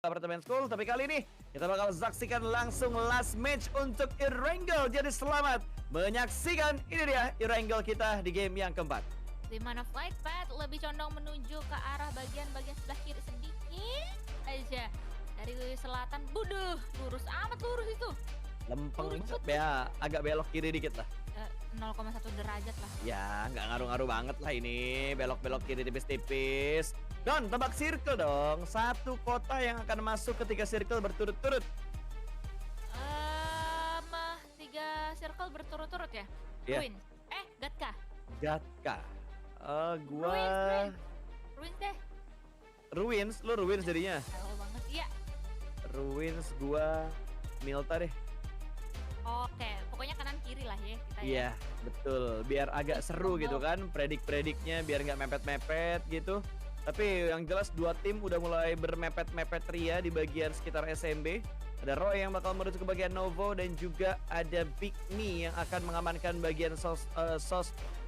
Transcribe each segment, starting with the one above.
apartemen school. Tapi kali ini kita bakal saksikan langsung last match untuk Erangel. Jadi selamat menyaksikan, ini dia Erangel kita di game yang keempat. Di mana flight path lebih condong menuju ke arah bagian sebelah kiri sedikit aja. Dari selatan, buduh, lurus amat lurus itu. Lempeng banget ya, agak belok kiri dikit lah. 0,1 derajat lah. Ya, nggak ngaruh-ngaruh banget lah ini. Belok-belok kiri tipis-tipis. Don, tebak circle dong. Satu kota yang akan masuk ke 3 circle berturut-turut. 3 circle berturut-turut ya? Iya. Ruins. Gatka. Gatka. Ruins deh. Ruins, lu Ruins jadinya. Tahu banget. Iya. Ruins, gua Milta deh. Oke, pokoknya kanan kiri lah ya kita ya. Iya, betul. Biar agak seru gitu kan, predik-prediknya biar nggak mepet-mepet gitu. Tapi yang jelas dua tim udah mulai bermepet-mepet ria di bagian sekitar SMB. Ada Roy yang bakal menuju ke bagian Novo dan juga ada Big Me yang akan mengamankan bagian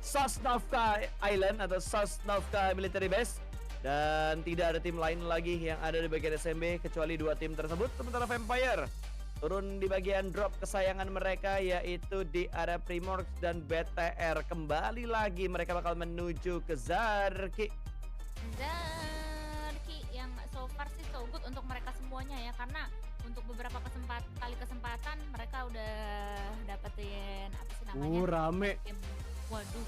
Sosnovka Island atau Sosnovka Military Base. Dan tidak ada tim lain lagi yang ada di bagian SMB kecuali dua tim tersebut. Sementara Vampire turun di bagian drop kesayangan mereka yaitu di area Primorx dan BTR. Kembali lagi mereka bakal menuju ke Zarki. Zarki yang so far sih so good untuk mereka semuanya ya, karena untuk beberapa kesempatan mereka udah dapetin apa sih namanya? Rame. Waduh.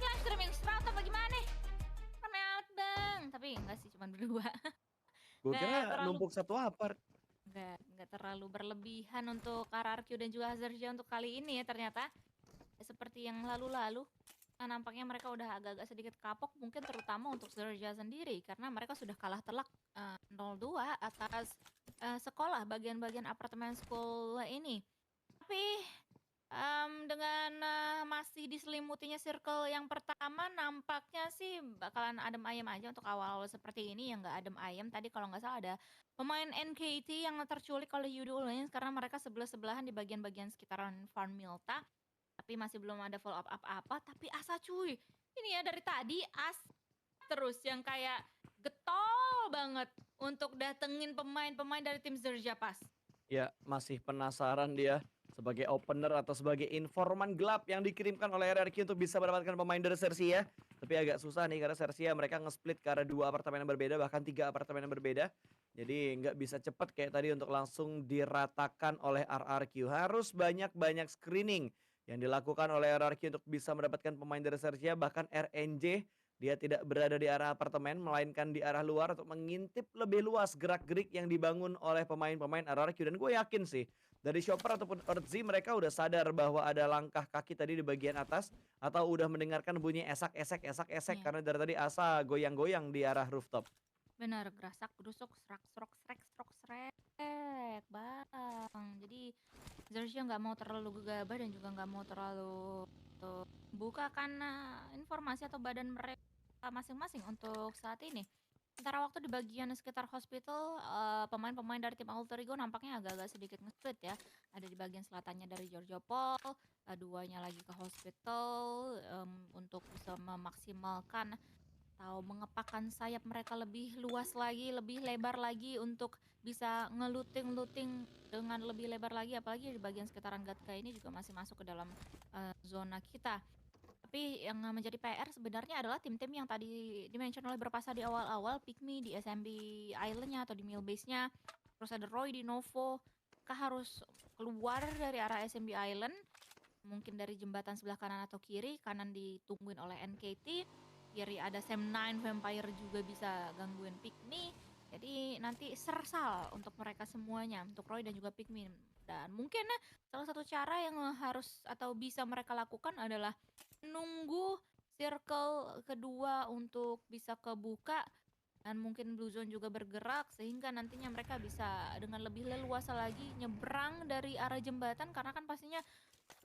Live streaming serat apa gimana? Rame amat bang. Tapi enggak sih, cuma berdua. Gue kira numpuk satu apart. Nggak terlalu berlebihan untuk RRQ dan juga Hazardja untuk kali ini ya ternyata. Seperti yang lalu-lalu. Nah, nampaknya mereka udah agak-agak sedikit kapok mungkin terutama untuk Hazardja sendiri. Karena mereka sudah kalah telak 0-2 atas sekolah bagian-bagian apartemen school ini. Tapi dengan masih diselimutinya circle yang pertama nampaknya sih bakalan adem ayem aja untuk awal-awal seperti ini, yang nggak adem ayem tadi kalau nggak salah ada pemain NKT yang terculik oleh Yudo Alliance karena mereka sebelah-sebelahan di bagian-bagian sekitaran Farm Milta, tapi masih belum ada follow up apa-apa. Tapi Asa cuy, ini ya dari tadi terus yang kayak getol banget untuk datengin pemain-pemain dari tim Zerja pas. Ya, masih penasaran dia sebagai opener atau sebagai informan gelap yang dikirimkan oleh RRQ untuk bisa mendapatkan pemain dari Sersia. Tapi agak susah nih karena Sersia mereka nge-split ke arah 2 apartemen yang berbeda, bahkan 3 apartemen yang berbeda. Jadi nggak bisa cepat kayak tadi untuk langsung diratakan oleh RRQ. Harus banyak-banyak screening yang dilakukan oleh RRQ untuk bisa mendapatkan pemain dari Sersia. Bahkan RNJ dia tidak berada di arah apartemen, melainkan di arah luar untuk mengintip lebih luas gerak-gerik yang dibangun oleh pemain-pemain RRQ. Dan gue yakin sih, dari Chopper ataupun Earthzy mereka udah sadar bahwa ada langkah kaki tadi di bagian atas. Atau udah mendengarkan bunyi esak-esek karena dari tadi Asa goyang-goyang di arah rooftop. Benar, gerasak, gerusuk, srek, bang. Jadi Zersia nggak mau terlalu gegabah dan juga nggak mau terlalu buka karena informasi atau badan mereka masing-masing untuk saat ini. Sementara waktu di bagian sekitar hospital, pemain-pemain dari tim Alter Ego nampaknya agak-agak sedikit nge-split ya. Ada di bagian selatannya dari Giorgio Paul, duanya lagi ke hospital untuk bisa memaksimalkan atau mengepakkan sayap mereka lebih luas lagi, lebih lebar lagi untuk bisa ngeluting dengan lebih lebar lagi, apalagi di bagian sekitaran Gatka ini juga masih masuk ke dalam zona kita. Tapi yang menjadi PR sebenarnya adalah tim-tim yang tadi di-mention oleh Berpasa di awal-awal, Pygmy di SMB Island-nya atau di Mill Base-nya, terus ada Roy di Novo. Mereka harus keluar dari arah SMB Island, mungkin dari jembatan sebelah kanan atau kiri. Kanan ditungguin oleh NKT, kiri ada Sam9, Vampire juga bisa gangguin Pygmy. Jadi nanti sersal untuk mereka semuanya, untuk Roy dan juga Pygmy. Dan mungkin salah satu cara yang harus atau bisa mereka lakukan adalah nunggu circle kedua untuk bisa kebuka. Dan mungkin Blue Zone juga bergerak sehingga nantinya mereka bisa dengan lebih leluasa lagi nyebrang dari arah jembatan. Karena kan pastinya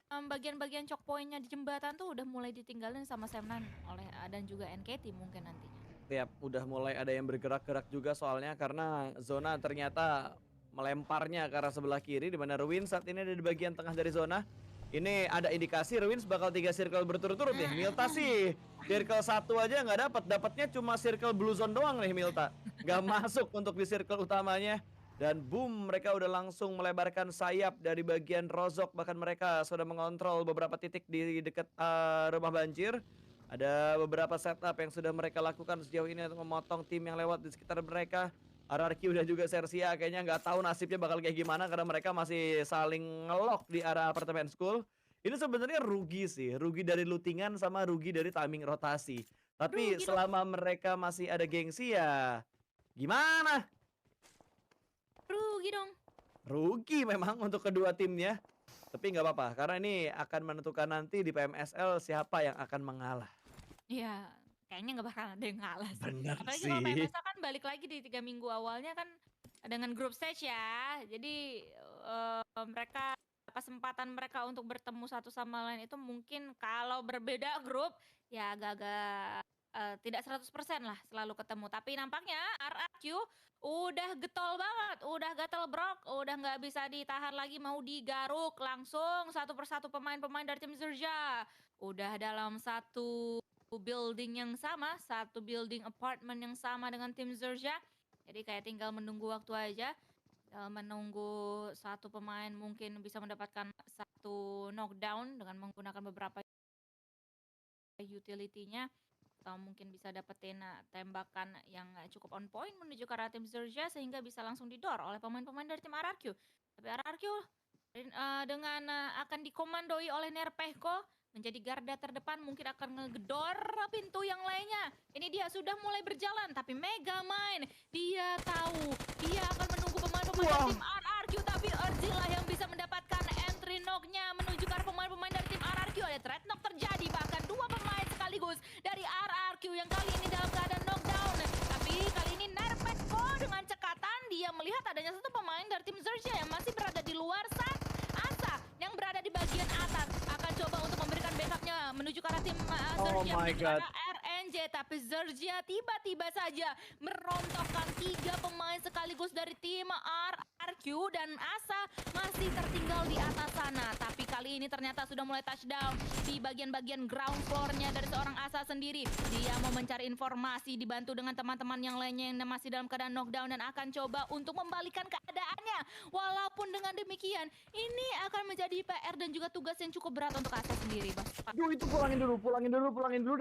bagian-bagian choke point-nya di jembatan tuh udah mulai ditinggalin sama Sam9 oleh dan juga NKT mungkin nantinya. Tiap udah mulai ada yang bergerak-gerak juga soalnya karena zona ternyata melemparnya ke arah sebelah kiri di mana Ruin saat ini ada di bagian tengah dari zona. Ini ada indikasi Ruins bakal 3 circle berturut-turut nih. Milta sih circle 1 aja nggak dapat, dapatnya cuma circle blue zone doang nih Milta. Nggak masuk untuk di circle utamanya. Dan boom, mereka udah langsung melebarkan sayap dari bagian rozok. Bahkan mereka sudah mengontrol beberapa titik di dekat rumah banjir. Ada beberapa setup yang sudah mereka lakukan sejauh ini untuk memotong tim yang lewat di sekitar mereka. RRQ dan juga Sersia kayaknya nggak tahu nasibnya bakal kayak gimana karena mereka masih saling ngelok di arah apartemen school. Ini sebenarnya rugi sih, rugi dari lootingan sama rugi dari timing rotasi. Tapi Rugi dong, selama mereka masih ada gengsi ya gimana? rugi dong. Rugi memang untuk kedua timnya. Tapi nggak apa-apa karena ini akan menentukan nanti di PMSL siapa yang akan mengalah. Iya, kayaknya nggak bakal ada yang ngalah sih. Bener Apalagi kalau sih. PMSA kan balik lagi di 3 minggu awalnya kan dengan group stage ya. Jadi mereka kesempatan mereka untuk bertemu satu sama lain itu mungkin kalau berbeda grup ya agak-agak tidak 100% lah selalu ketemu. Tapi nampaknya RRQ udah getol banget, udah gatel brok, udah nggak bisa ditahan lagi mau digaruk langsung satu persatu pemain-pemain dari tim Zerja. Udah dalam satu building yang sama, satu building apartment yang sama dengan tim Zerja. Jadi kayak tinggal menunggu waktu aja, menunggu satu pemain mungkin bisa mendapatkan satu knockdown dengan menggunakan beberapa utility-nya atau mungkin bisa dapetin tembakan yang cukup on point menuju ke arah tim Zerja sehingga bisa langsung didor oleh pemain-pemain dari tim RRQ. Tapi RRQ dengan akan dikomandoi oleh Nerpehko menjadi garda terdepan mungkin akan ngegedor pintu yang lainnya. Ini dia sudah mulai berjalan tapi Megamind dia tahu dia akan menunggu pemain-pemain dari tim RRQ tapi Erzilla yang bisa mendapatkan entry knock-nya menuju ke arah pemain-pemain dari tim RRQ. Ada threat knock terjadi bahkan dua pemain sekaligus dari RRQ yang kali ini dalam keadaan knockdown. Tapi kali ini Nerpehko dengan cekatan dia melihat adanya satu pemain dari tim Zerja yang masih berada di luar sana. Asa yang berada di bagian atas akan coba untuk memberikan backupnya menuju ke arah tim Oh Zerja my menuju ke god. arah RNJ tapi Zerja tiba-tiba saja merontokkan 3 pemain sekaligus dari tim RRQ dan Asa masih tertinggal di atas sana. Tapi kali ini ternyata sudah mulai touchdown di bagian-bagian ground floor-nya dari seorang Asa sendiri. Dia mau mencari informasi dibantu dengan teman-teman yang lainnya yang masih dalam keadaan knockdown dan akan coba untuk membalikan keadaannya. Walaupun dengan demikian ini akan menjadi PR dan juga tugas yang cukup berat untuk Asa sendiri, Bang. Duh itu pulangin dulu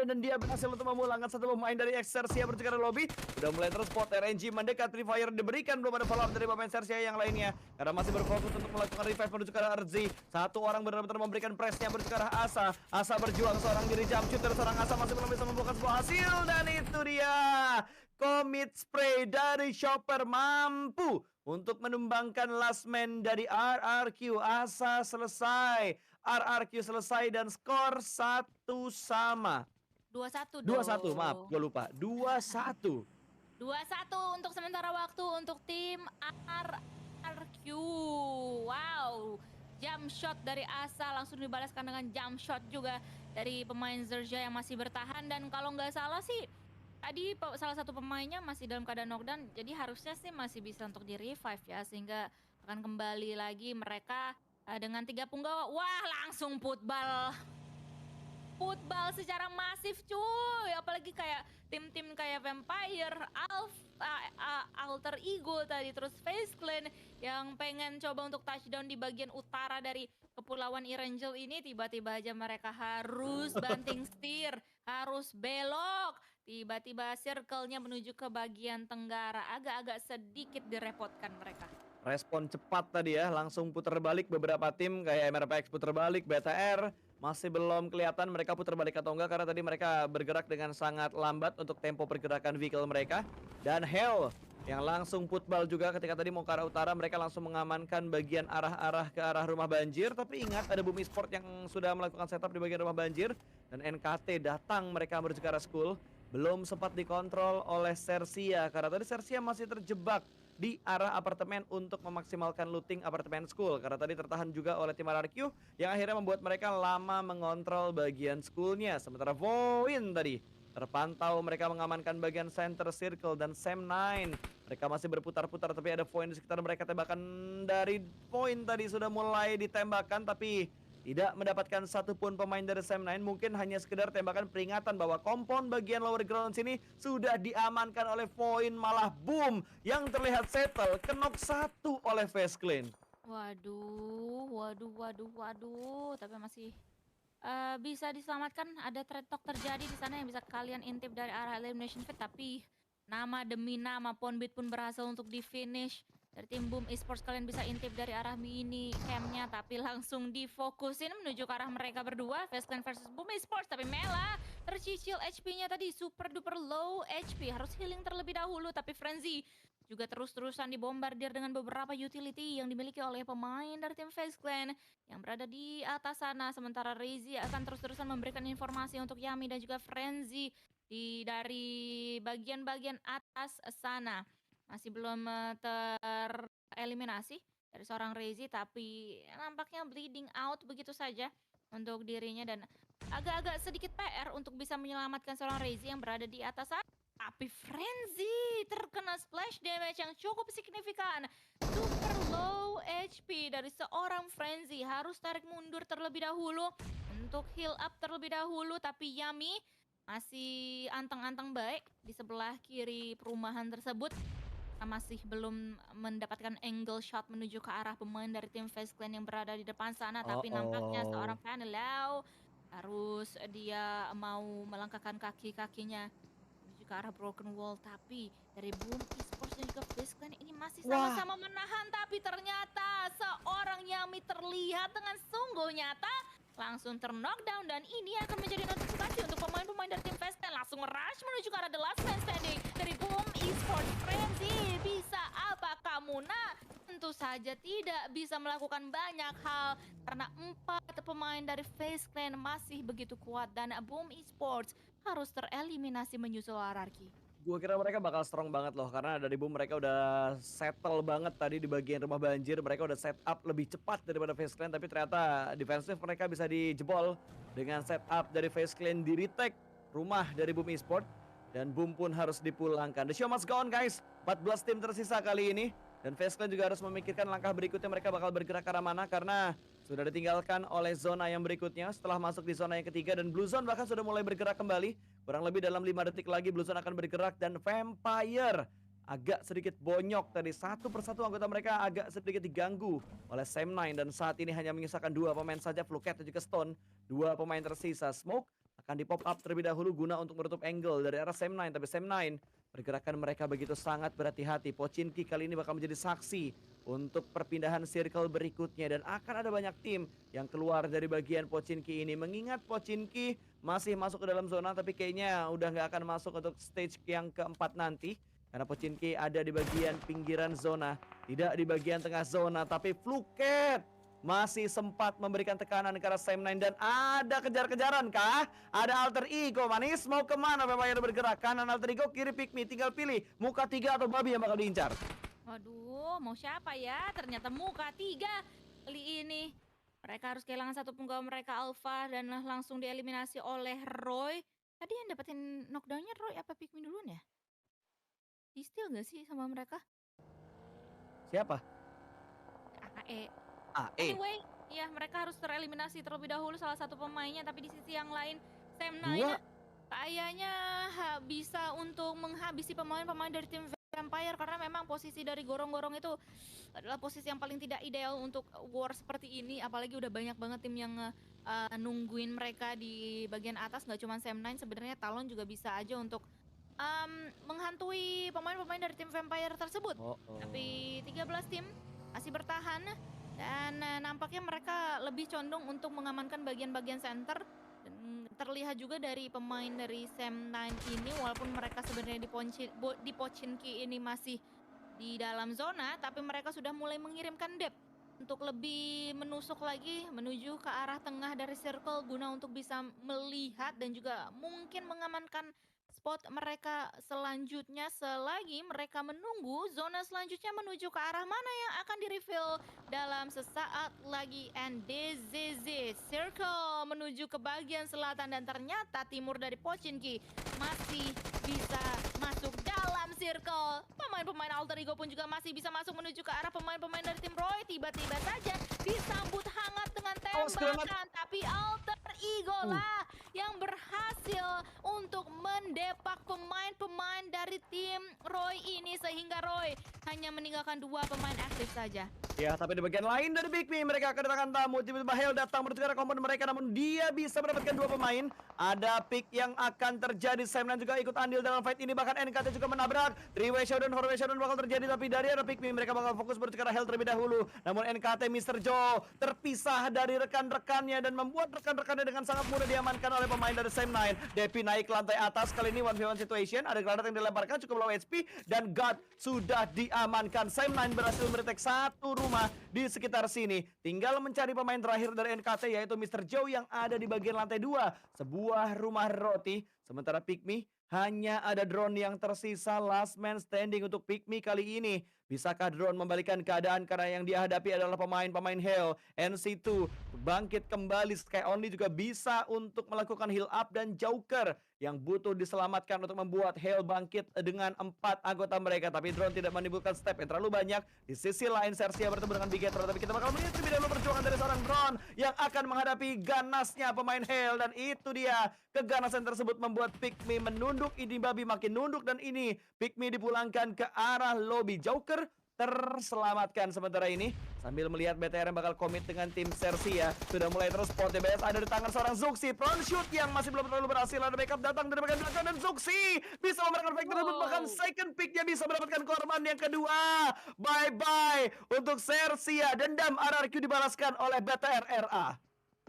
dan dia berhasil untuk memulangkan satu pemain dari Exercia menuju ke arah lobby. Udah mulai terspot RNG mendekat, Refire diberikan, belum ada follow up dari pemain Exercia yang lainnya karena masih berfokus untuk melakukan revive menuju ke arah RZ. Satu orang benar-benar memberikan pressnya menuju ke arah Asa. Asa berjuang seorang diri jump shooter, seorang Asa masih belum bisa membuka sebuah hasil dan itu dia commit spray dari Chopper mampu untuk menumbangkan last man dari RRQ. Asa selesai, RRQ selesai dan skor 1-sama. 2-1 2-1, maaf, dong. gue lupa. 2-1. 2-1 untuk sementara waktu untuk tim RRQ. Wow, jump shot dari Asa langsung dibalaskan dengan jump shot juga dari pemain Zerja yang masih bertahan. Dan kalau nggak salah sih tadi salah satu pemainnya masih dalam keadaan knockdown, jadi harusnya sih masih bisa untuk di revive ya, sehingga akan kembali lagi mereka dengan 3 punggawa. Wah, langsung putbal secara masif cuy, apalagi kayak tim-tim kayak Vampire, Alter Ego tadi, terus Face Clan yang pengen coba untuk touchdown di bagian utara dari Kepulauan Erangel ini, tiba-tiba aja mereka harus banting setir, harus belok, tiba-tiba circle-nya menuju ke bagian tenggara, agak-agak sedikit direpotkan mereka. Respon cepat tadi ya, langsung putar balik beberapa tim kayak MRPX putar balik, BTR masih belum kelihatan mereka putar balik atau enggak karena tadi mereka bergerak dengan sangat lambat untuk tempo pergerakan vehicle mereka. Dan Hell yang langsung putbal juga ketika tadi mau ke arah utara, mereka langsung mengamankan bagian arah-arah ke arah rumah banjir. Tapi ingat ada Bumi Sport yang sudah melakukan setup di bagian rumah banjir dan NKT datang mereka menuju ke arah school. Belum sempat dikontrol oleh Sersia karena tadi Sersia masih terjebak di arah apartemen untuk memaksimalkan looting apartemen school karena tadi tertahan juga oleh tim RRQ yang akhirnya membuat mereka lama mengontrol bagian schoolnya. Sementara Voin tadi terpantau mereka mengamankan bagian center circle dan Sam 9 Mereka masih berputar-putar tapi ada poin di sekitar mereka. Tembakan dari poin tadi sudah mulai ditembakkan tapi tidak mendapatkan satupun pemain dari Sam9. Mungkin hanya sekedar tembakan peringatan bahwa kompon bagian lower ground sini sudah diamankan oleh poin. Malah boom yang terlihat settle, kenok satu oleh Face Clean. Waduh, waduh. Tapi masih bisa diselamatkan. Ada trade talk terjadi di sana yang bisa kalian intip dari arah elimination fit. Tapi nama demi nama Ponbit pun berhasil untuk di finish. Dari tim Boom Esports kalian bisa intip dari arah mini campnya, tapi langsung difokusin menuju ke arah mereka berdua. Face Clan versus Boom Esports, tapi Mela tercicil HP-nya tadi super duper low HP, harus healing terlebih dahulu. Tapi Frenzy juga terus-terusan dibombardir dengan beberapa utility yang dimiliki oleh pemain dari tim Face Clan yang berada di atas sana. Sementara Reizi akan terus-terusan memberikan informasi untuk Yami dan juga Frenzy dari bagian-bagian atas sana. Masih belum tereliminasi dari seorang Reizi, tapi nampaknya bleeding out begitu saja untuk dirinya dan agak-agak sedikit PR untuk bisa menyelamatkan seorang Reizi yang berada di atas sana. Tapi Frenzy terkena splash damage yang cukup signifikan. Super low HP dari seorang Frenzy, harus tarik mundur terlebih dahulu untuk heal up terlebih dahulu. Tapi Yami masih anteng-anteng baik di sebelah kiri perumahan tersebut. Masih belum mendapatkan angle shot menuju ke arah pemain dari tim Face Clan yang berada di depan sana. Tapi nampaknya seorang Vanillau harus dia mau melangkahkan kaki-kakinya menuju ke arah broken wall. Tapi dari Boom Esports dan juga Face Clan ini masih sama-sama menahan. Tapi ternyata seorang Yami terlihat dengan sungguh nyata langsung knockdown, dan ini akan menjadi notifikasi untuk pemain-pemain dari tim Face Clan langsung rush menuju ke arah the last man standing dari Boom Esports. Frenzy, bisa apa kamu? Nah, tentu saja tidak bisa melakukan banyak hal karena 4 pemain dari Face Clan masih begitu kuat dan Boom Esports harus tereliminasi menyusul hierarki. Gue kira mereka bakal strong banget loh, karena dari Boom mereka udah settle banget tadi di bagian rumah banjir. Mereka udah set up lebih cepat daripada Face Clan, tapi ternyata defensif mereka bisa dijebol dengan setup dari Face Clan di retake rumah dari Boom Esports. Dan Boom pun harus dipulangkan. The show must go on guys, 14 tim tersisa kali ini. Dan Face Clan juga harus memikirkan langkah berikutnya mereka bakal bergerak ke arah mana, karena sudah ditinggalkan oleh zona yang berikutnya setelah masuk di zona yang ketiga. Dan Blue Zone bahkan sudah mulai bergerak kembali. Kurang lebih dalam 5 detik lagi Blue Zone akan bergerak. Dan Vampire agak sedikit bonyok tadi. Satu persatu anggota mereka agak sedikit diganggu oleh Sam9. Dan saat ini hanya menyisakan 2 pemain saja, Fluket dan juga Stone. 2 pemain tersisa. Smoke akan di pop up terlebih dahulu guna untuk menutup angle dari arah Sam9. Tapi Sam9, pergerakan mereka begitu sangat berhati-hati. Pochinki kali ini bakal menjadi saksi untuk perpindahan circle berikutnya. Dan akan ada banyak tim yang keluar dari bagian Pochinki ini. Mengingat Pochinki masih masuk ke dalam zona, tapi kayaknya udah nggak akan masuk untuk stage yang keempat nanti. Karena Pochinki ada di bagian pinggiran zona, tidak di bagian tengah zona. Tapi Fluket masih sempat memberikan tekanan ke arah Sam9. Dan ada kejar-kejaran kah? Ada alter ego manis, mau kemana Vampire bergerak? Kanan alter ego, kiri pick me, tinggal pilih muka 3 atau babi yang bakal diincar. Waduh, mau siapa ya? Ternyata muka 3 kali ini. Mereka harus kehilangan satu penggawa mereka, Alpha, dan langsung dieliminasi oleh Roy. Tadi yang dapetin knockdownnya Roy apa pick me duluan ya? Di steal gak sih sama mereka? Siapa? AE. AE. Anyway, ya mereka harus tereliminasi terlebih dahulu salah satu pemainnya. Tapi di sisi yang lain, Sam9 kayaknya bisa untuk menghabisi pemain-pemain dari tim Vampire. Karena memang posisi dari gorong-gorong itu adalah posisi yang paling tidak ideal untuk war seperti ini. Apalagi udah banyak banget tim yang nungguin mereka di bagian atas. Gak cuma Sam9, sebenarnya Talon juga bisa aja untuk menghantui pemain-pemain dari tim Vampire tersebut. Tapi 13 tim masih bertahan. Dan nampaknya mereka lebih condong untuk mengamankan bagian-bagian center. Dan terlihat juga dari pemain dari Sam9 ini, walaupun mereka sebenarnya di Pochinki ini masih di dalam zona, tapi mereka sudah mulai mengirimkan dep untuk lebih menusuk lagi menuju ke arah tengah dari circle guna untuk bisa melihat dan juga mungkin mengamankan spot mereka selanjutnya selagi mereka menunggu zona selanjutnya menuju ke arah mana yang akan di-reveal dalam sesaat lagi. And DZZ circle menuju ke bagian selatan dan ternyata timur dari Pochinki masih bisa masuk dalam dalam circle. Pemain-pemain Alter Ego pun juga masih bisa masuk menuju ke arah pemain-pemain dari tim Roy. Tiba-tiba saja disambut hangat dengan Awas granat. tembakan. Tapi Alter Ego lah yang berhasil untuk mendepak pemain-pemain dari tim Roy ini. Sehingga Roy hanya meninggalkan 2 pemain aktif saja. Ya, tapi di bagian lain dari Big Me, mereka kedatangan tamu. Tiba-tiba Hale datang menuju ke arah kompon mereka, namun dia bisa mendapatkan 2 pemain. Ada pick yang akan terjadi. Sam juga ikut andil dalam fight ini, bahkan NKT juga menabrak. 3-way showdown, 4-way showdown bakal terjadi, tapi dari arah Big Me, mereka bakal fokus menuju ke arah Hale terlebih dahulu. Namun NKT Mr. Joe terpisah dari rekan-rekannya dan membuat rekan-rekannya dengan sangat mudah diamankan oleh pemain dari Sam9. Depi naik ke lantai atas, kali ini 1v1 situation. Ada granat yang dilemparkan, cukup low HP, dan God sudah diamankan. Sam9 berhasil meretek 1 rumah di sekitar sini. Tinggal mencari pemain terakhir dari NKT, yaitu Mr. Joe yang ada di bagian lantai 2. Sebuah rumah roti. Sementara Pikmi hanya ada drone yang tersisa. Last man standing untuk Pikmi kali ini. Bisakah drone membalikan keadaan, karena yang dia hadapi adalah pemain-pemain Hell. NC2 bangkit kembali. Sky Only juga bisa untuk melakukan heal up, dan Joker yang butuh diselamatkan untuk membuat Hell bangkit dengan 4 anggota mereka. Tapi drone tidak menimbulkan step yang terlalu banyak. Di sisi lain Sersia bertemu dengan Bigetro, tapi kita bakal melihat lebih dahulu perjuangan dari seorang drone yang akan menghadapi ganasnya pemain Hell. Dan itu dia, keganasan tersebut membuat Pikmi menunduk. Ini babi makin nunduk, dan ini Pikmi dipulangkan ke arah lobby. Joker terselamatkan sementara ini sambil melihat BTR yang bakal komit dengan tim Sersia. Sudah mulai terus spot TBS ada di tangan seorang Zuxi. Front shoot yang masih belum terlalu berhasil. Ada backup datang dari bagian belakang, dan Zuxi bisa memberikan fight tersebut. Bahkan second pick dia bisa mendapatkan korban yang kedua. Bye-bye untuk Sersia. Dendam RRQ dibalaskan oleh BTR RA.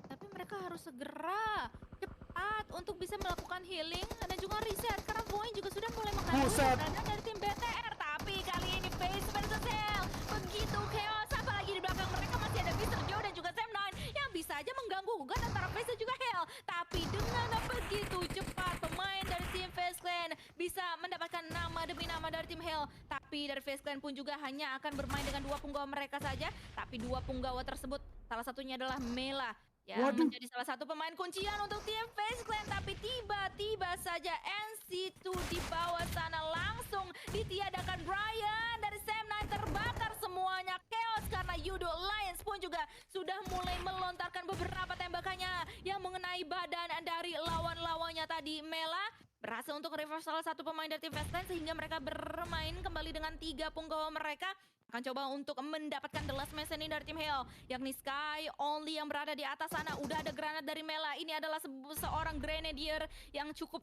Tapi mereka harus segera cepat untuk bisa melakukan healing dan juga reset, karena Boeing juga sudah mulai menghadapi serangan dari tim BTR. Tapi kali ini Face versus Hell begitu chaos, apalagi di belakang mereka masih ada Mr. Joe dan juga Sam9 yang bisa aja mengganggu gugat antara Face dan juga Hell. Tapi dengan begitu cepat pemain dari tim Face Clan bisa mendapatkan nama demi nama dari tim Hell. Tapi dari Face Clan pun juga hanya akan bermain dengan 2 punggawa mereka saja. Tapi 2 punggawa tersebut salah satunya adalah Mela yang menjadi salah satu pemain kuncian untuk tim Face Clan. Tapi tiba-tiba saja NC2 di bawah sana langsung ditiadakan. Brian dari Sam9 terbakar semuanya. Chaos karena Yudo. Lions pun juga sudah mulai melontarkan beberapa tembakannya yang mengenai badan dari lawan-lawannya tadi. Mela berhasil untuk reverse salah satu pemain dari tim Face Clan, sehingga mereka bermain kembali dengan 3 punggawa mereka. Akan coba untuk mendapatkan the last man standing dari tim Hell, yakni Sky Only yang berada di atas sana. Udah ada granat dari Mela. Ini adalah seorang grenadier yang cukup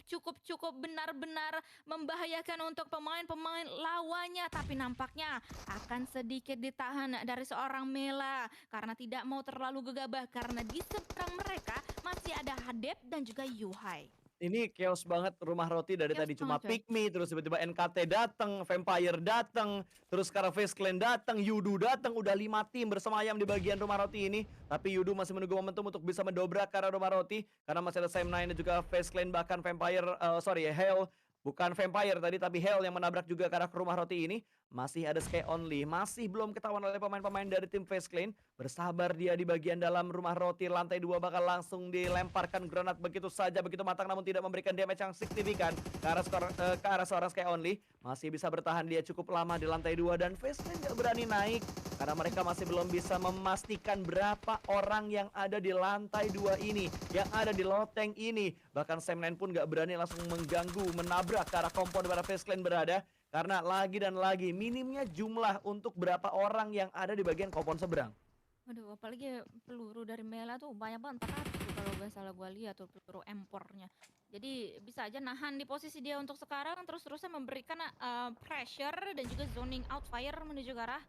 benar-benar membahayakan untuk pemain-pemain lawannya. Tapi nampaknya akan sedikit ditahan dari seorang Mela karena tidak mau terlalu gegabah, karena di seberang mereka masih ada Hadep dan juga Yuhai. Ini chaos banget rumah roti dari tadi, cuma Pikmi, terus tiba-tiba NKT datang, Vampire datang, terus sekarang Face Clan datang, Yudu datang, udah 5 tim bersemayam di bagian rumah roti ini. Tapi Yudu masih menunggu momentum untuk bisa mendobrak ke arah rumah roti, karena masih ada Sam9 dan juga Face Clan, bahkan Vampire, Hell. Bukan Vampire tadi, tapi Hell yang menabrak juga ke arah rumah roti ini. Masih ada Sky Only, masih belum ketahuan oleh pemain-pemain dari tim Face Clan. Bersabar dia di bagian dalam rumah roti. Lantai 2 bakal langsung dilemparkan granat begitu saja, begitu matang, namun tidak memberikan damage yang signifikan ke arah seorang Sky Only. Masih bisa bertahan dia cukup lama di lantai 2, dan Face Clan gak berani naik karena mereka masih belum bisa memastikan berapa orang yang ada di lantai 2 ini, yang ada di loteng ini. Bahkan Sam9 pun gak berani langsung mengganggu, menabrak ke arah kompon di mana Face Clan berada, karena lagi dan lagi minimnya jumlah untuk berapa orang yang ada di bagian kompon seberang. Aduh, apalagi peluru dari Mela tuh banyak banget, 400 tuh kalau gak salah gue lihat tuh peluru M4-nya. Jadi bisa aja nahan di posisi dia untuk sekarang, terus-terusan memberikan pressure dan juga zoning out fire menuju ke arah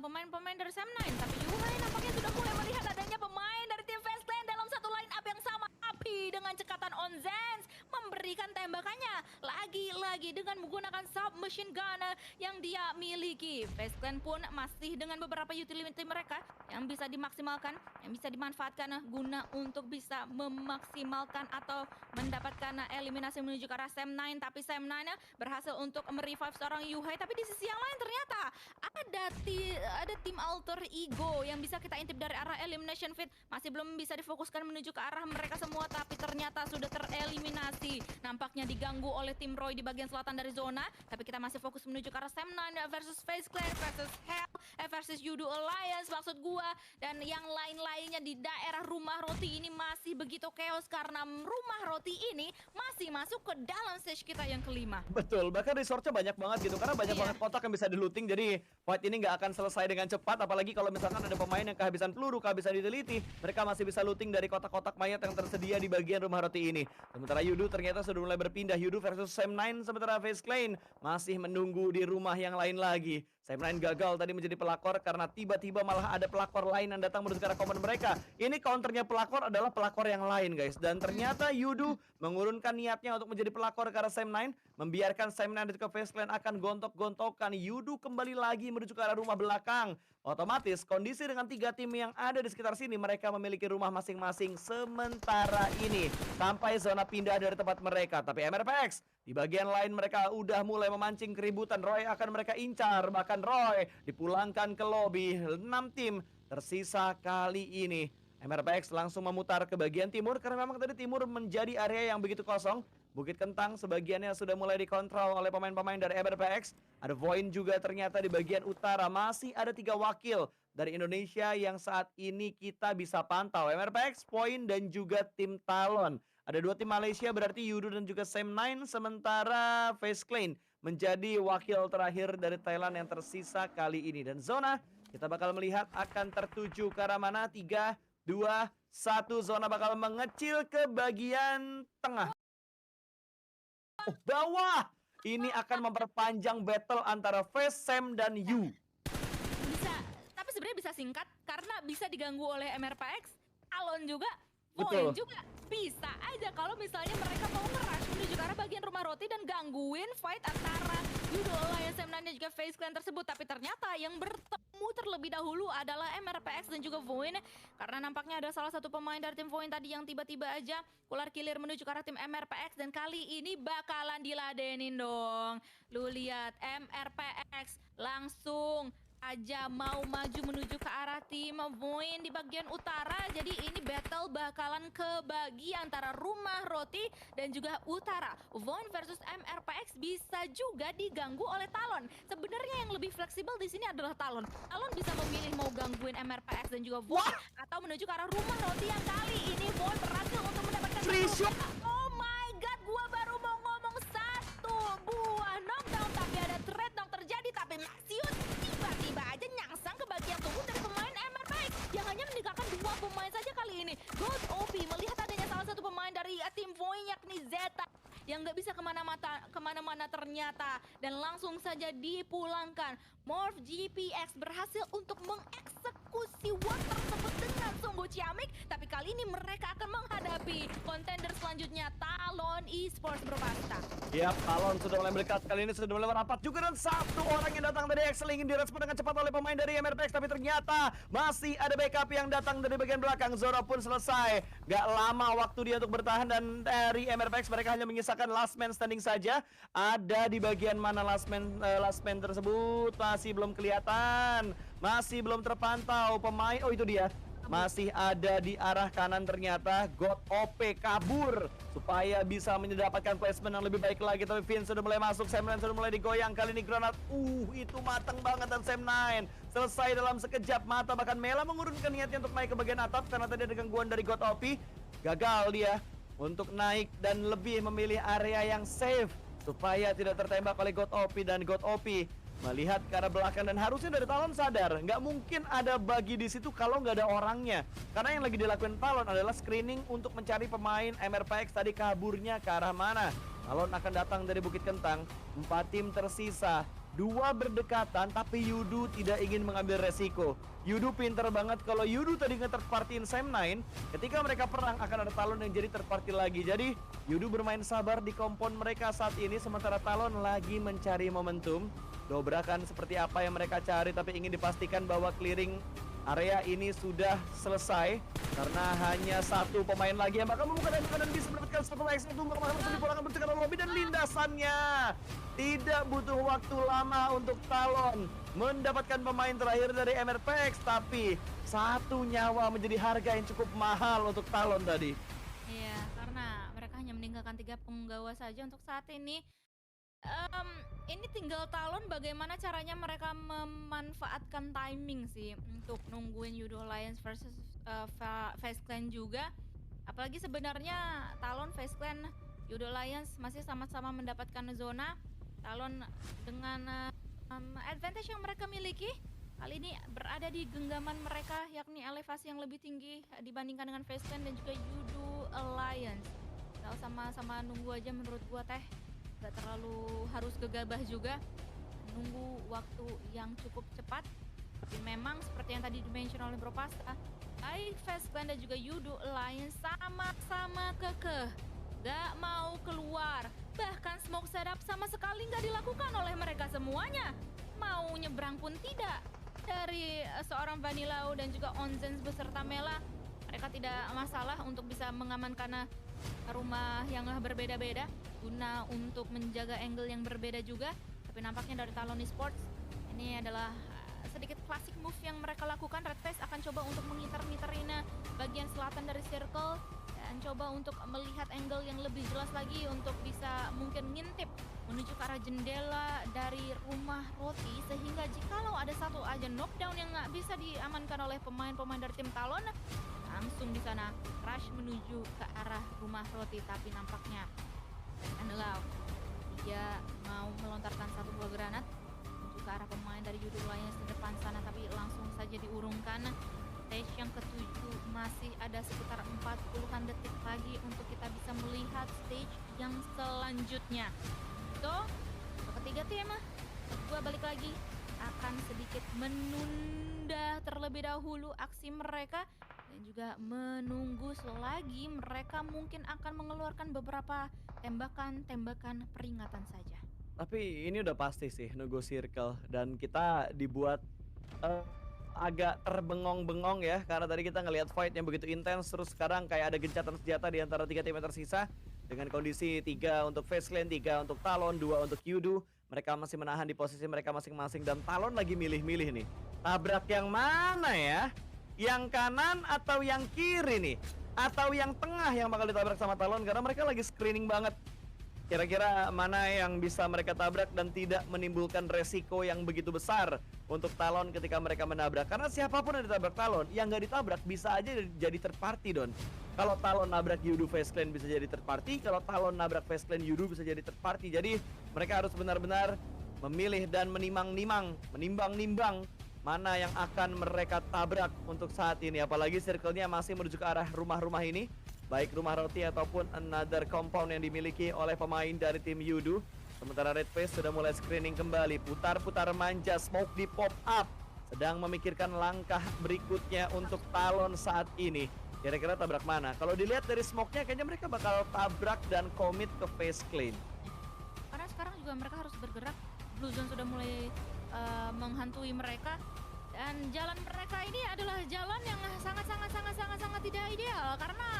pemain-pemain dari Sam9. Tapi Yuhai nampaknya sudah mulai melihat adanya pemain dari tim Face Clan dalam satu line up yang sama. Tapi dengan cekatan Onzens memberikan tembakannya lagi-lagi dengan menggunakan submachine gun yang yang dia miliki. Face Clan pun masih dengan beberapa utility mereka yang bisa dimaksimalkan, yang bisa dimanfaatkan guna untuk bisa memaksimalkan atau mendapatkan eliminasi menuju ke arah Sam9. Tapi Sam9 berhasil untuk merevive seorang Yuhai. Tapi di sisi yang lain ternyata ada tim alter ego yang bisa kita intip dari arah elimination feed. Masih belum bisa difokuskan menuju ke arah mereka semua, tapi ternyata sudah tereliminasi. Nampaknya diganggu oleh tim Roy di bagian selatan dari zona. Tapi kita masih fokus menuju ke arah Sam9 versus Face Clan versus Hell versus Yudu Alliance maksud gua. Dan yang lain-lainnya di daerah Rumah Roti ini masih begitu chaos karena Rumah Roti ini masih masuk ke dalam stage kita yang kelima. Betul, bahkan resource-nya banyak banget gitu karena banyak banget kotak yang bisa di-looting. Jadi fight ini nggak akan selesai dengan cepat, apalagi kalau misalkan ada pemain yang kehabisan peluru, kehabisan utility, mereka masih bisa looting dari kotak-kotak mayat yang tersedia di bagian Rumah Roti ini. Sementara Yudu ternyata sudah mulai berpindah. Yudu versus Sam9, sementara Face Clan masih menunggu di rumah yang lain lagi. Sam9 gagal tadi menjadi pelakor karena tiba-tiba malah ada pelakor lain yang datang menuju ke arah komen mereka. Ini counternya pelakor adalah pelakor yang lain guys. Dan ternyata Yudu mengurunkan niatnya untuk menjadi pelakor ke arah Sam9, membiarkan Sam9 dan juga Face Clan akan gontok-gontokan. Yudu kembali lagi menuju ke arah rumah belakang. Otomatis kondisi dengan 3 tim yang ada di sekitar sini, mereka memiliki rumah masing-masing sementara ini sampai zona pindah dari tempat mereka. Tapi MRPX di bagian lain mereka udah mulai memancing keributan. Roy akan mereka incar, bahkan Roy dipulangkan ke lobby. 6 tim tersisa kali ini. MRPX langsung memutar ke bagian timur karena memang tadi timur menjadi area yang begitu kosong. Bukit Kentang sebagiannya sudah mulai dikontrol oleh pemain-pemain dari MRPX. Ada Voin juga ternyata di bagian utara. Masih ada 3 wakil dari Indonesia yang saat ini kita bisa pantau. MRPX, Voin, dan juga tim Talon. Ada 2 tim Malaysia berarti Yudu dan juga Sam9. Sementara Face Clan menjadi wakil terakhir dari Thailand yang tersisa kali ini. Dan zona kita bakal melihat akan tertuju ke arah mana. 3, 2, 1. Zona bakal mengecil ke bagian tengah. Bawah. Ini akan memperpanjang battle antara Face, Sam, dan Yu. Bisa, tapi sebenarnya bisa singkat karena bisa diganggu oleh MRPX, Alon juga, Betul. Voin juga. Bisa aja kalau misalnya mereka mau nge-rush menuju ke arah bagian Rumah Roti dan gangguin fight antara Yudo Alliance Sam9 dan juga Face Clan tersebut. Tapi ternyata yang bertemu terlebih dahulu adalah MRPX dan juga Voin. Karena nampaknya ada salah satu pemain dari tim Voin tadi yang tiba-tiba aja ular kilir menuju ke arah tim MRPX. Dan kali ini bakalan diladenin dong. Lu lihat MRPX langsung aja mau maju menuju ke arah tim Voin di bagian utara. Jadi ini battle bakalan kebagi antara Rumah Roti dan juga utara. Voin versus MRPX bisa juga diganggu oleh Talon. Sebenarnya yang lebih fleksibel di sini adalah Talon. Talon bisa memilih mau gangguin MRPX dan juga Voin atau menuju ke arah Rumah Roti yang kali ini Voin berhasil untuk mendapatkan Free shot. Oh my god, gua baru mau ngomong 1 buah knockdown tapi ada trade knock terjadi tapi Maxius tiba-tiba aja nyangsang ke bagian tubuh dari pemain MRPX yang hanya meninggalkan 2 pemain saja kali ini. God OP melihat adanya salah satu pemain dari tim Voin yakni Zeta yang nggak bisa kemana-mana ternyata dan langsung saja dipulangkan. Morph GPX berhasil untuk mengeksekusi war tersebut dengan sungguh ciamik, tapi kali ini mereka akan menghadapi kontender selanjutnya Talon Esports Bropasta. Yap, Talon sudah mulai mendekat. Kali ini sudah mulai merapat juga dan 1 orang yang datang dari Excel ingin direspon dengan cepat oleh pemain dari MRPX, tapi ternyata masih ada backup yang datang dari bagian belakang. Zoro pun selesai. Gak lama waktu dia untuk bertahan dan dari MRPX mereka hanya menyisakan last man standing saja. Ada di bagian mana last man tersebut masih belum kelihatan. Masih belum terpantau pemain. Oh itu dia. Masih ada di arah kanan ternyata. God OP kabur supaya bisa mendapatkan placement yang lebih baik lagi. Tapi Vin sudah mulai masuk, Sam9 sudah mulai digoyang. Kali ini granat, itu matang banget dan Sam9 selesai dalam sekejap mata. Bahkan Mela mengurunkan niatnya untuk naik ke bagian atap karena tadi ada gangguan dari God OP. Gagal dia untuk naik dan lebih memilih area yang safe supaya tidak tertembak oleh God OP. Dan God OP melihat ke arah belakang dan harusnya dari Talon sadar nggak mungkin ada bagi di situ kalau nggak ada orangnya, karena yang lagi dilakukan Talon adalah screening untuk mencari pemain MRPX tadi kaburnya ke arah mana. Talon akan datang dari Bukit Kentang. 4 tim tersisa, 2 berdekatan tapi Yudu tidak ingin mengambil resiko. Yudu pinter banget. Kalau Yudu tadi nge-third party in Sam9, ketika mereka perang akan ada Talon yang jadi third party lagi. Jadi Yudu bermain sabar di kompon mereka saat ini, sementara Talon lagi mencari momentum. Dobrakan seperti apa yang mereka cari, tapi ingin dipastikan bahwa clearing area ini sudah selesai karena hanya satu pemain lagi yang bakal membuka dan bisa mendapatkan satu X untuk dipulangkan bertukar lobby dan lindasannya. Tidak butuh waktu lama untuk Talon mendapatkan pemain terakhir dari MRPX, tapi satu nyawa menjadi harga yang cukup mahal untuk Talon tadi. Iya, karena mereka hanya meninggalkan 3 penggawa saja untuk saat ini. Ini tinggal Talon bagaimana caranya mereka memanfaatkan timing sih untuk nungguin Yudo Alliance versus Face Clan juga. Apalagi sebenarnya Talon, Face Clan, Yudo Alliance masih sama-sama mendapatkan zona. Talon dengan advantage yang mereka miliki kali ini berada di genggaman mereka, yakni elevasi yang lebih tinggi dibandingkan dengan Face Clan dan juga Yudo Alliance. Kalau sama-sama nunggu aja menurut gua teh. Gak terlalu harus gegabah juga, nunggu waktu yang cukup cepat. Tapi memang seperti yang tadi dimention oleh Bro Pasta, baik Face Clan dan juga Yudo Alliance sama-sama kekeh, gak mau keluar. Bahkan smoke setup sama sekali gak dilakukan oleh mereka semuanya. Mau nyebrang pun tidak. Dari seorang Vanillau dan juga Onzens beserta Mela, mereka tidak masalah untuk bisa mengamankan rumah yang berbeda-beda guna untuk menjaga angle yang berbeda juga. Tapi nampaknya dari Talon Esports ini adalah sedikit klasik move yang mereka lakukan. Red Face akan coba untuk mengiter-ngiterin bagian selatan dari circle dan coba untuk melihat angle yang lebih jelas lagi untuk bisa mungkin ngintip menuju ke arah jendela dari rumah Roti, sehingga jikalau ada satu aja knockdown yang nggak bisa diamankan oleh pemain-pemain dari tim Talon, langsung di sana rush menuju ke arah rumah Roti. Tapi nampaknya Vanillau dia mau melontarkan satu buah granat menuju ke arah pemain dari Yudo Alliance di depan sana, tapi langsung saja diurungkan. Stage yang ke-7 masih ada sekitar 40-an detik lagi untuk kita bisa melihat stage yang selanjutnya. So, ketiga tim gua balik lagi akan sedikit menunda terlebih dahulu aksi mereka dan juga menunggu selagi mereka mungkin akan mengeluarkan beberapa tembakan peringatan saja. Tapi ini udah pasti sih nunggu circle, dan kita dibuat agak terbengong-bengong ya, karena tadi kita ngelihat fight yang begitu intens, terus sekarang kayak ada gencatan senjata di antara 3 tim yang tersisa dengan kondisi 3 untuk Face Clan, 3 untuk Talon, 2 untuk Yudo. Mereka masih menahan di posisi mereka masing-masing dan Talon lagi milih-milih nih. Tabrak yang mana ya? Yang kanan atau yang kiri nih? Atau yang tengah yang bakal ditabrak sama Talon, karena mereka lagi screening banget. Kira-kira mana yang bisa mereka tabrak dan tidak menimbulkan resiko yang begitu besar untuk Talon ketika mereka menabrak. Karena siapapun yang ditabrak Talon, yang nggak ditabrak bisa aja jadi third party, Don. Kalau Talon nabrak Yudo Face Clan bisa jadi third party, kalau Talon nabrak Face Clan Yudo bisa jadi third party. Jadi mereka harus benar-benar memilih dan menimbang-nimbang mana yang akan mereka tabrak untuk saat ini. Apalagi circle-nya masih menuju ke arah rumah-rumah ini, baik rumah Roti ataupun another compound yang dimiliki oleh pemain dari tim Yudo. Sementara Red Face sudah mulai screening kembali, putar-putar manja, smoke di pop up, sedang memikirkan langkah berikutnya untuk Talon saat ini. Kira-kira tabrak mana? Kalau dilihat dari smoke-nya kayaknya mereka bakal tabrak dan commit ke Face Clan. Karena sekarang juga mereka harus bergerak, Blue Zone sudah mulai menghantui mereka. Dan jalan mereka ini adalah jalan yang sangat tidak ideal karena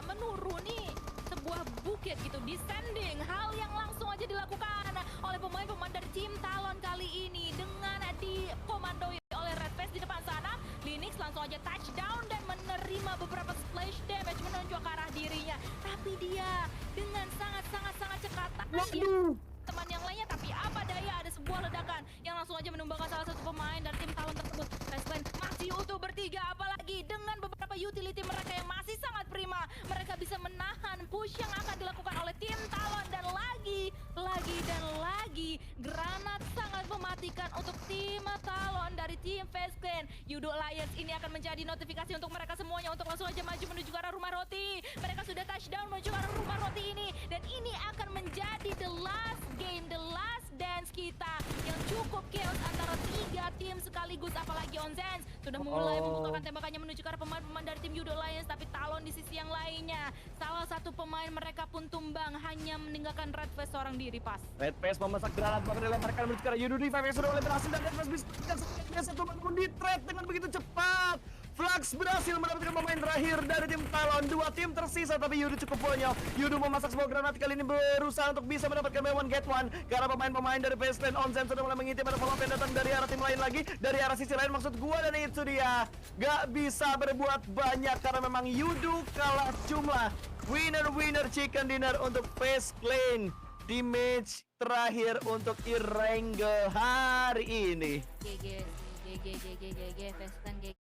menuruni sebuah bukit gitu, descending, hal yang langsung aja dilakukan oleh pemain-pemain dari tim Talon kali ini dengan dikomandoi oleh Red Face di depan sana. Linux langsung aja touchdown dan menerima beberapa splash damage menuju ke arah dirinya, tapi dia dengan sangat cekatan teman yang lainnya, tapi apa daya ada sebuah ledakan yang langsung aja menumbangkan salah satu pemain dari tim Talon tersebut. Face Clan masih utuh bertiga, apalagi dengan beberapa utility mereka yang masih sangat prima, mereka bisa menahan push yang akan dilakukan oleh tim Talon. Dan lagi granat sangat mematikan untuk tim Talon dari tim Face Clan. Yudo Alliance ini akan menjadi notifikasi untuk mereka semuanya untuk langsung aja maju menuju ke arah rumah Roti. Mereka sudah touchdown menuju ke arah rumah Roti ini, dan ini akan menjadi the last game, the last dance kita yang cukup chaos antara 3 tim sekaligus, apalagi Onzens sudah mulai membukakan tembakannya menuju ke arah pemain-pemain dari tim Yudo Lions, tapi Talon di sisi yang lainnya salah satu pemain mereka pun tumbang, hanya meninggalkan Red Face seorang diri. Pas Red Face memasak granat bahkan dilemparkan menuju ke arah Yudo Revive yang sudah mulai berhasil, dan Red Face bisa satu namun di trade dengan begitu cepat. Flux berhasil mendapatkan pemain terakhir dari tim Talon. 2 tim tersisa tapi Yudo cukup bonyol. Yudo memasak sebuah granat, kali ini berusaha untuk bisa mendapatkan buy one get one karena pemain-pemain dari Baseline Onzen sudah mulai mengintip. Ada follow up yang datang dari arah tim lain lagi, dari arah sisi lain maksud gua, dan itu dia gak bisa berbuat banyak karena memang Yudo kalah jumlah. Winner chicken dinner untuk Baseline di match terakhir untuk Irengel hari ini. GG Baseline GG.